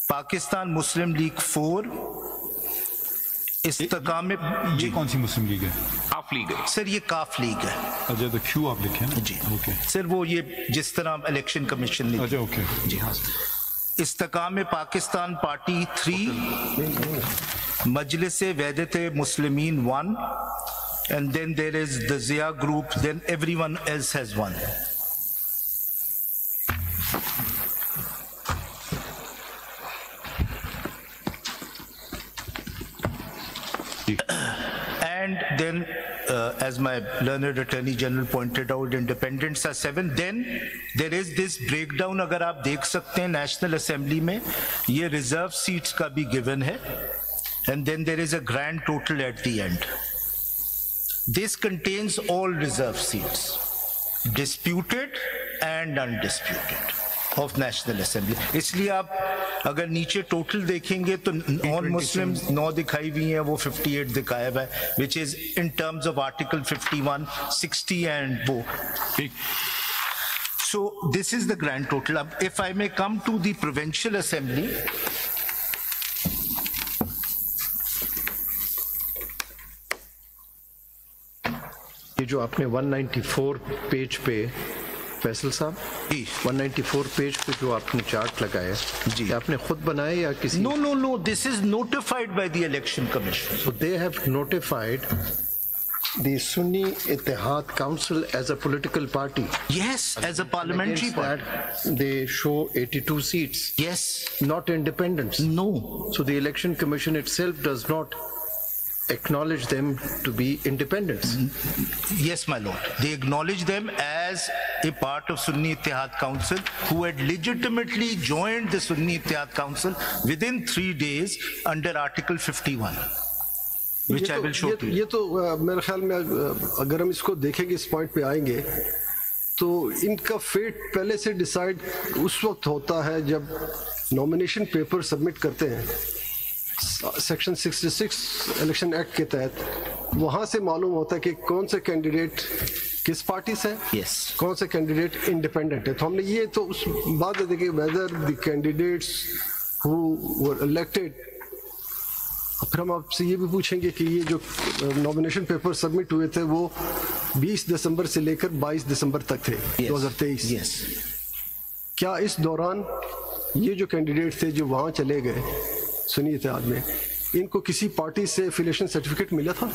पाकिस्तान मुस्लिम league 4, इस्तेकाम में। ये कौन सी मुस्लिम लीग है? काफ लीग है सर, ये काफ लीग है। अच्छा, तो क्यों आप लिखे ना? जी ओके सर, वो ये जिस तरह इलेक्शन कमीशन ने। अच्छा, ओके जी हाँ। इस्तेकाम में Pakistan party 3, Majlis Wahdat Muslimeen 1, and then there is the Zia group, then everyone else has 1. And then as my learned attorney general pointed out, independents are 7. Then there is this breakdown, अगर आप देख सकते हैं national assembly में ये reserve seats का भी given है, and then there is a grand total at the end. This contains all reserve seats, disputed and undisputed, of National Assembly. इसलिए आप अगर नीचे टोटल देखेंगे तो नॉन मुस्लिम 9 दिखाई हुई हैं, वो 58 दिखाया हुआ है, which is in terms of Article 51, 60 and वो. So this is the grand total. अब if I may come to the Provincial Assembly. ये जो आपने 194 पेज पे फैसल साहब, 194 पेज पे जो आपने चार्ट लगाया जी, आपने खुद बनाया या किसी? No, this is notified by the election commission. So they have notified the Sunni Ittihad Council as a political party. Yes, as a parliamentary party. They show 82 seats. Yes. Not independents. No. So the election commission itself does not acknowledge them to be independents. Yes, my lord. They acknowledge them as a part of Sunni Ittihad Council who had legitimately joined the Sunni Ittihad Council within 3 days under Article 51. Which I will show to you. ये तो मेरे ख्याल में अगर हम इसको देखेंगे, इस पॉइंट पे आएंगे, तो इनका फेट पहले से डिसाइड उस वक्त होता है जब नॉमिनेशन पेपर सबमिट करते हैं सेक्शन 66 इलेक्शन एक्ट के तहत. वहां से मालूम होता है कि कौन से कैंडिडेट किस पार्टी से है, कौन से कैंडिडेट इंडिपेंडेंट है. तो हमने ये तो उस बात है कि whether the candidates who were elected. फिर हम आपसे ये भी पूछेंगे कि ये जो नॉमिनेशन पेपर सबमिट हुए थे वो 20 दिसंबर से लेकर 22 दिसंबर तक थे 2023. क्या इस दौरान ये जो कैंडिडेट थे जो वहाँ चले गए सुन्नी इत्तेहाद में, इनको किसी पार्टी से एफिलिएशन सर्टिफिकेट मिला था?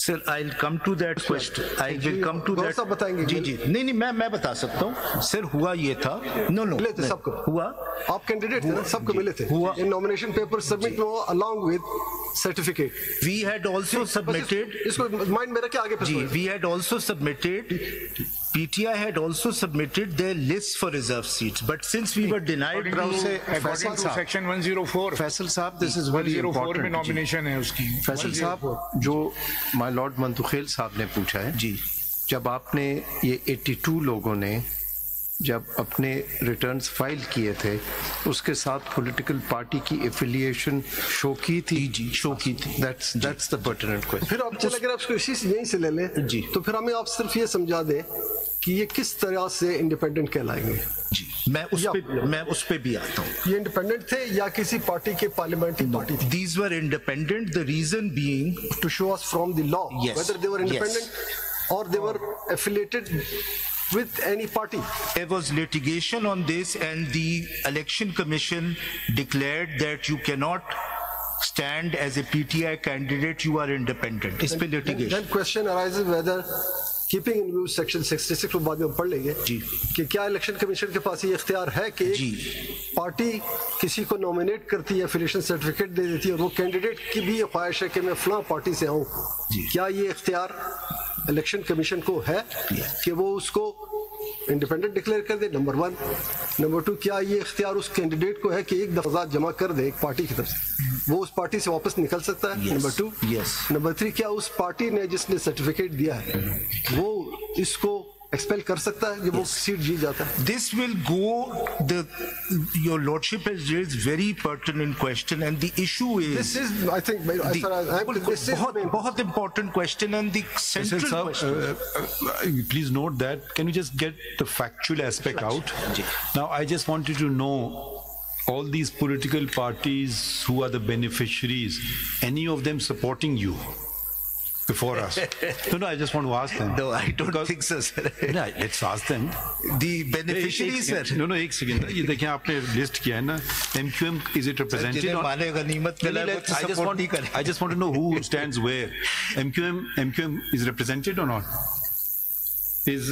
Sir, I'll come to that question. I will come to that. बताएंगे? जी. नहीं, मैं बता सकता हूँ. सर, हुआ ये था. No. मिले थे सबको. हुआ. आप कैंडिडेट थे ना, सबको मिले थे. हुआ. इन नॉमिनेशन पेपर सबमिट हुआ along with certificate. We had also submitted. इसको माइंड में रखे आगे. जी, we had also submitted. PTI had also submitted their list for reserve seats, but since we were denied, according to section 104, Faisal साहब, this is very important. में nomination है उसकी. फैसल साहब, जो माय लॉर्ड मंतुखेल साहब ने पूछा है जी, जब आपने ये 82 लोगों ने जब अपने रिटर्न्स फाइल किए थे, उसके साथ पॉलिटिकल पार्टी की एफिलिएशन शो की थी? जी, शो की थी. That's the pertinent question. फिर आप चले, अगर आप इसको इसी यहीं से ले लें जी, तो फिर हमें आप सिर्फ ये समझा दें कि ये किस तरह से इंडिपेंडेंट कहलाएंगे. जी, मैं उस पे भी आता हूँ. ये इंडिपेंडेंट थे या किसी पार्टी के पार्लियामेंट्री पार्टी थी? These were independent. The reason being to show us from the law whether they were independent or they were affiliated with any party. There was litigation on this, and the election commission declared that you cannot stand as a PTI candidate. You are independent. इस पे litigation. Then question arises whether, keeping in view section 66 को बाद में पढ़ लेंगे कि क्या election commission के पास ये इख्तियार है कि एक पार्टी किसी को नॉमिनेट करती है, एफिलिएशन सर्टिफिकेट दे देती है, और वो कैंडिडेट की भी ये ख्वाहिश है कि मैं फलां पार्टी से हूँ. क्या ये इख्तियार इलेक्शन कमीशन को है कि वो उसको इंडिपेंडेंट डिक्लेयर कर दे? नंबर 1. नंबर 2, क्या ये इख्तियार उस कैंडिडेट को है कि एक दफा जमा कर दे एक पार्टी की तरफ से, वो उस पार्टी से वापस निकल सकता है? नंबर 2. नंबर 3, क्या उस पार्टी ने जिसने सर्टिफिकेट दिया है वो इसको एक्सपेल कर सकता है जब वो सीट जीत जाता है? This will go. Your lordship has raised very pertinent question, and the issue is. This is, I think, this is बहुत important question, and the central question. Please note that. Can you just get the factual aspect out? Now, I just wanted to know all these political parties who are the beneficiaries, any of them supporting you before us? No, I just want to ask them. No, I don't think so, sir. No, let's ask them. The beneficiaries, sir. No, एक second, ये देखिए आपने list किया है ना, MQM, is it represented? जिन्हें माने गनीमत मिला है, वो तो support नहीं करें. I just want to know who stands where. MQM is represented or not? Is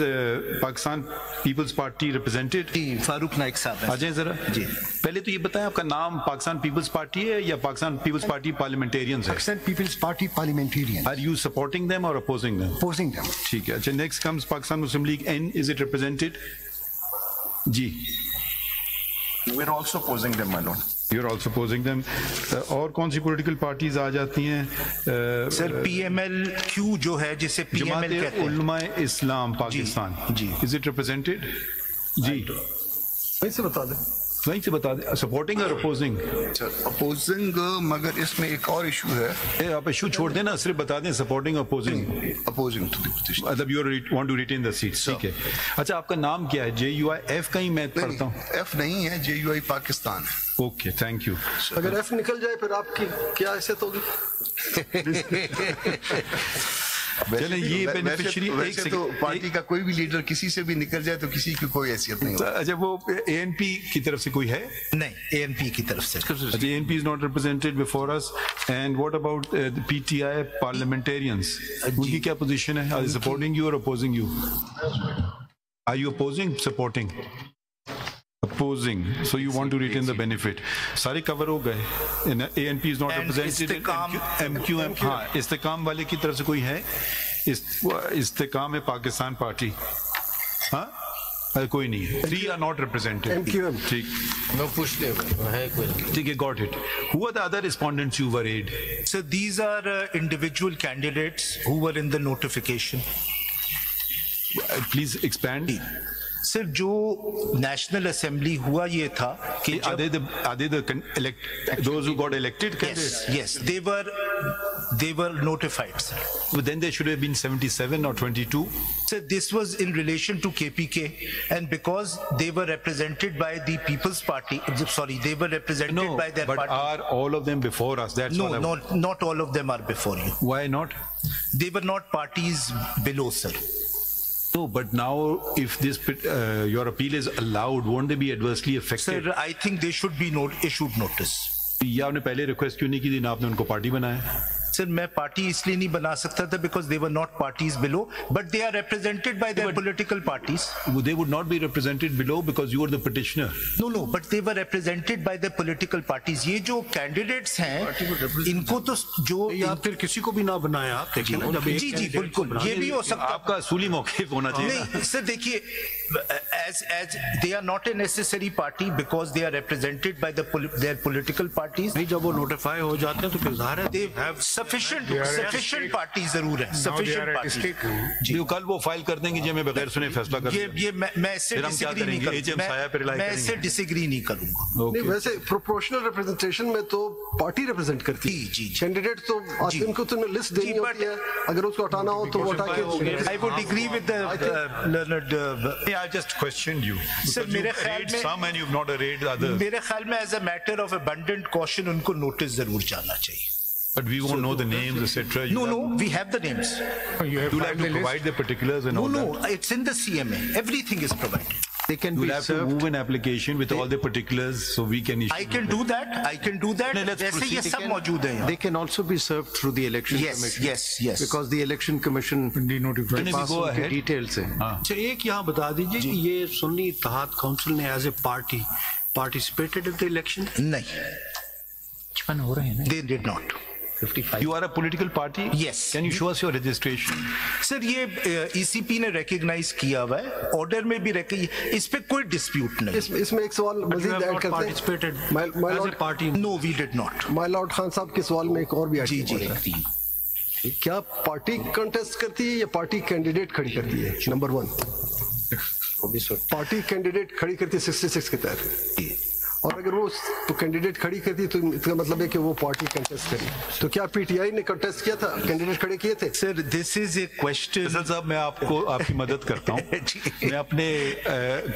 Pakistan People's Party represented? जी, फारूक नाइक साहब हैं. आ जाए जरा जी. पहले तो ये बताएं, आपका नाम पाकिस्तान पीपल्स पार्टी है या पाकिस्तान पीपल्स पार्टी पार्लियामेंटेरियंस है? Pakistan People's Party Parliamentarian. Are you supporting them or opposing them? Opposing them. ठीक है. अच्छा, next comes Pakistan Muslim League N. Is it represented? Ji. We're also opposing them, my lord. You're also opposing them. और कौन सी political parties आ जाती हैं? Sir PMLQ जो है, जिसे PML कहते हैं, उलमाए इस्लाम पाकिस्तान. जी. Is it represented? जी. वहीं से बता दें. वहीं से बता दें. Supporting or opposing? Opposing, मगर इसमें एक और इशू है. आप इशू छोड़ देना, सिर्फ बता दें supporting or opposing. Opposing to the petition. मतलब you want to retain the seats. ठीक है. अच्छा, आपका नाम क्या है? JUIF कहीं मैं पढ़ता हूँ. F नहीं है, JUI पाकिस्तान है. Okay, thank you. अगर F निकल जाए फिर आपकी क्या हैसियत होगी? चलें, ये बेनिफिशियरी वैसे तो पार्टी का कोई भी लीडर किसी से भी निकल जाए तो किसी की कोई हैसियत नहीं होती. अच्छा, वो ANP की तरफ से कोई है? नहीं, ANP की तरफ से. अच्छा, ANP is not represented before us. And what about the PTI parliamentarians? उनकी क्या पोजीशन है? Are they supporting you or opposing you? Are you opposing, supporting? Opposing. So you want to retain the benefit. सारे cover हो गए. ANP is not represented. MQM, हाँ, इस्तेकाम वाले की तरफ से कोई है? इस्तेकाम है पाकिस्तान पार्टी. हाँ, कोई नहीं है. 3 are not represented. MQM. ठीक. मैं पूछ ले है कोई. ठीक है, got it. Who are the other respondents you worried? So these are individual candidates who were in the notification. Please expand. Sir, जो नेशनल असेंबली हुआ ये था कि are they those who got elected? Yes, they were notified, sir. But then there should have been 77 or 22. So this was in relation to KPK, and because they were represented by the People's Party, they were represented by their but party. Are all of them before us? That's all. No, not all of them are before you. Why not? They were not parties below, sir. No, but now if this your appeal is allowed, won't they be adversely affected? Sir, I think they should be issued notice. या आपने पहले request क्यों नहीं की थी ना आपने उनको पार्टी बनाया? सर, मैं पार्टी इसलिए नहीं बना सकता था because they were not parties below, but they are represented by their political parties. They would not be represented below because you are the petitioner. No, but they were represented by their political parties. ये जो candidates हैं, इनको तो जो या फिर किसी को भी ना बनाया आप देखिए ना. जी, बिल्कुल, ये भी हो सकता है. आपका असूली मौक़िफ़ होना चाहिए. नहीं सर, देखिए, as they are not a necessary party because they are represented by their political parties. नहीं, जब वो नोटिफाई हो जाते हैं तो फिर ज़ाहिर है they have sufficient party जरूर है. Sufficient party. जी, कल वो फाइल कर देंगे जी, हमें बगैर सुने फैसला कर. ये मैं इससे डिसएग्री नहीं करूंगा. मैं इससे डिसएग्री नहीं करूंगा. नहीं, वैसे प्रोपोर्शनल रिप्रेजेंटेशन में तो पार्टी रिप्रेजेंट करती है. जी. कैंडिडेट तो उनको तो लिस्ट देनी होती है. अगर उसको हटाना हो तो वो हटा के. I would agree with the learned. I just questioned you. Sir, मेरे ख्याल में some and you've not arrayed the others. मेरे ख्याल में as a matter of abundant caution उनको नोटिस जरूर जाना चाहिए. But we won't know the names, etc. No, we have the names. You have You'll have to provide the particulars and all that. No, it's in the CMA. Everything is provided. They can You'll be have served. to move an application with all the particulars so we can issue. I can do that. जैसे ये सब मौजूद है. They can also be served through the election commission. Yes. Because the election commission Denotified. पास उनके details हैं. अच्छा, एक यहाँ बता दीजिए कि ये सुन्नी इत्तेहाद काउंसिल ने as a party participated in the election? नहीं. हो रहे हैं. They did not. 55. You are a political party? Yes. Can you show us your registration? Sir, ये ECP ने रिकॉग्नाइज किया हुआ है, ऑर्डर में भी इस पे कोई डिस्प्यूट नहीं. इसमें एक सवाल मजीद ऐड करते participated हैं. as a party? No, we did not. My Lord Khan साहब के सवाल में एक और भी जी. क्या पार्टी कंटेस्ट करती है या पार्टी कैंडिडेट खड़ी करती है? नंबर 1, पार्टी कैंडिडेट खड़ी करती है 66 के तहत, और अगर वो तो कैंडिडेट खड़ी करती तो इसका मतलब है कि वो पार्टी कंटेस्ट करी। तो क्या पीटीआई ने कंटेस्ट किया था, कैंडिडेट खड़े किए थे? Sir this is a question. Faisal साहब, मैं आपको आपकी मदद करता हूँ। मैं अपने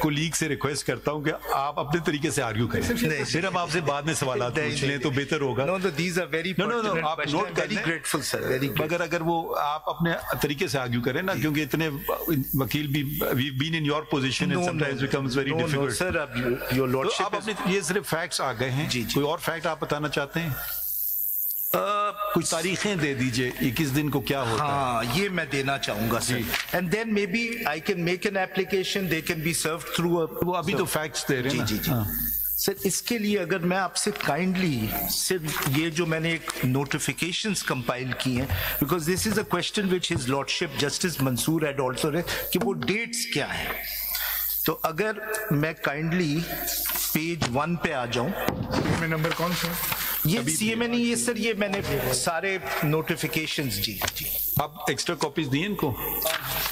कोलीग से रिक्वेस्ट करता हूँ कि आप अपने तरीके से आर्ग्यू करें, फिर हम आपसे बाद में सवाल पूछ लें तो बेहतर होगा। नो दीज आर वेरी आप नोट कर लें। ग्रेटफुल सर, वेरी मगर अगर वो आप अपने तरीके से आर्ग्यू करें ना, क्योंकि इतने वकील भी we've been in your position and sometimes becomes very difficult। Sir अब योर लॉर्डशिप, आप अपने ये सिर्फ फैक्ट्स आ गए हैं, कोई और फैक्ट आप बताना चाहते हैं? कुछ तारीखें दे दीजिए 21 दिन को क्या होता है। हाँ, ये मैं देना चाहूंगा sir. And then maybe I can make an application, they can be served through वो अभी तो फैक्ट्स दे रहे हैं। जी। सर इसके लिए अगर मैं आपसे काइंडली सिर्फ ये जो मैंने एक नोटिफिकेशंस कंपाइल की हैं, because this is a question which his lordship justice Mansoor had also raise, कि वो डेट्स क्या हैं। तो अगर मैं काइंडली पेज 1 पे आ जाऊं, सीएमए नंबर कौन सा? ये सीएमए नहीं, ये सर ये मैंने सारे नोटिफिकेशंस जी। आप एक्स्ट्रा कॉपीज दिए इनको?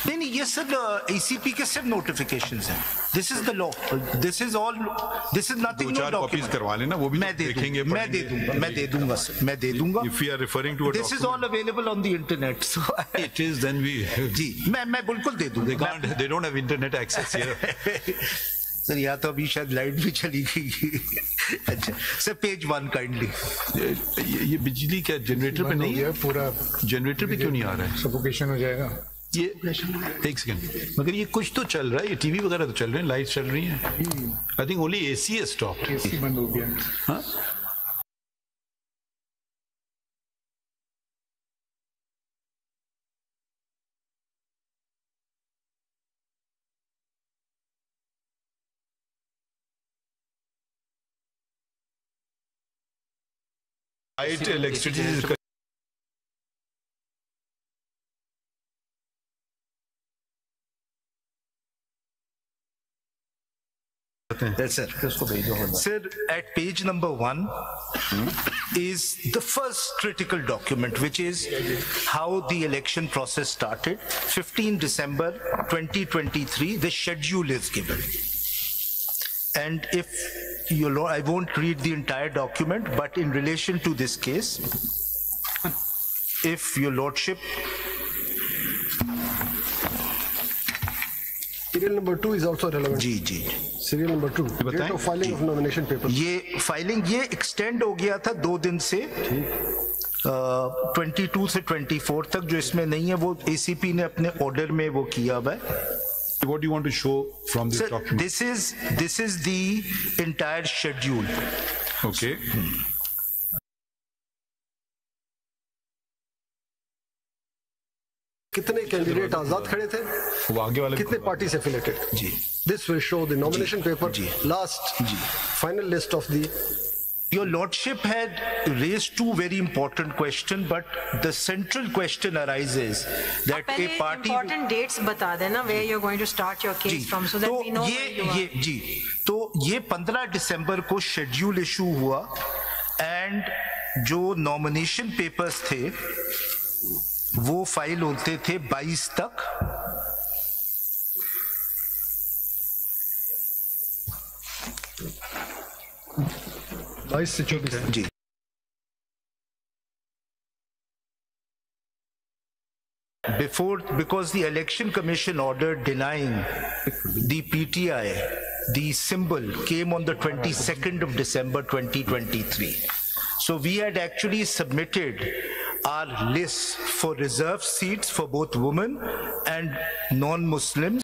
नहीं, ये सर एसीपी के सिर्फ नोटिफिकेशंस हैं। This is the law, this is all, this is nothing. 2-4 copies करवा लेना, वो भी मैं देखेंगे, मैं दे दूंगा सर, मैं दे दूंगा। If you are referring to a this is all available on the internet, so it is, then we जी मैं बिल्कुल दे दूंगा। they don't have internet access here। Sir यहाँ तो अभी शायद लाइट भी चली गई। अच्छा सर, पेज 1 काइंडली। ये बिजली क्या जनरेटर पे नहीं है? पूरा जनरेटर पे क्यों नहीं आ रहा है? सफोकेशन हो जाएगा ये। एक सेकंड, मगर ये कुछ तो चल रहा है, ये टीवी वगैरह तो चल रहे हैं, लाइट चल रही है। आई थिंक ओनली एसी है स्टॉप। एसी बंद हो गया। हाँ, light electricity Sir, at page number 1 is the first critical document, which is how the election process started. 15 December 2023, the schedule is given. And if you, I won't read the entire document, but in relation to this case, if your lordship, Serial number 2 is also relevant. जी Serial number 2, date of filing of nomination papers. ये filing ये extend हो गया था 2 दिन से 22 से 24 तक। जो इसमें नहीं है वो एसीपी ने अपने ऑर्डर में वो किया हुआ है। What do you want to show from this document? This is the entire schedule. Okay. कितने कैंडिडेट आजाद खड़े थे, वो आगे वाले कितने पार्टी से एफिलेटेड? जी, this will show the nomination paper, last final list of the. Your lordship had raised 2 very important questions, but the central question arises that a party important dates बता देना where you're going to start your case from, so that we know where you are. जी, तो ये 15 दिसंबर को schedule issue हुआ and जो nomination papers थे वो file होते थे 22 तक। जी, because the election commission order denying the PTI the symbol came on the 22nd of December 2023. So we had actually submitted our list for reserved seats for both women and non-Muslims.